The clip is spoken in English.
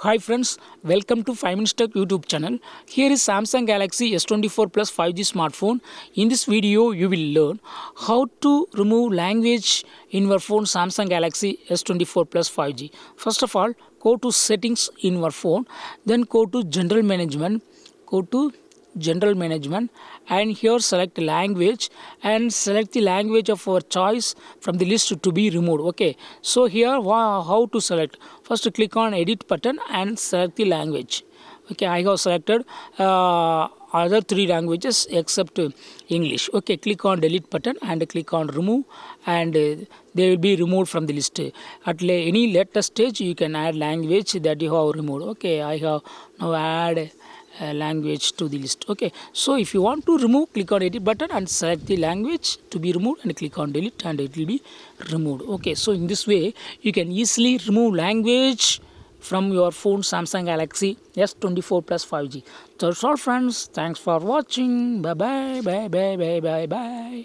Hi friends, welcome to 5 Minutes Tech YouTube channel. Here is Samsung Galaxy S24 Plus 5G smartphone. In this video, you will learn how to remove language in your phone Samsung Galaxy S24 Plus 5G. First of all, go to settings in your phone, then go to general management, and here select language and select the language of our choice from the list to be removed. Okay, so here how to select? First click on edit button and select the language. Okay, I have selected other three languages except English. Okay, click on delete button and click on remove, and they will be removed from the list. At any later stage you can add language that you have removed. Okay, I have now add language to the list. Okay, so if you want to remove, click on edit button and select the language to be removed and click on delete and it will be removed. Okay, so in this way you can easily remove language from your phone Samsung Galaxy S24 Plus 5G. That's all friends, thanks for watching. Bye bye.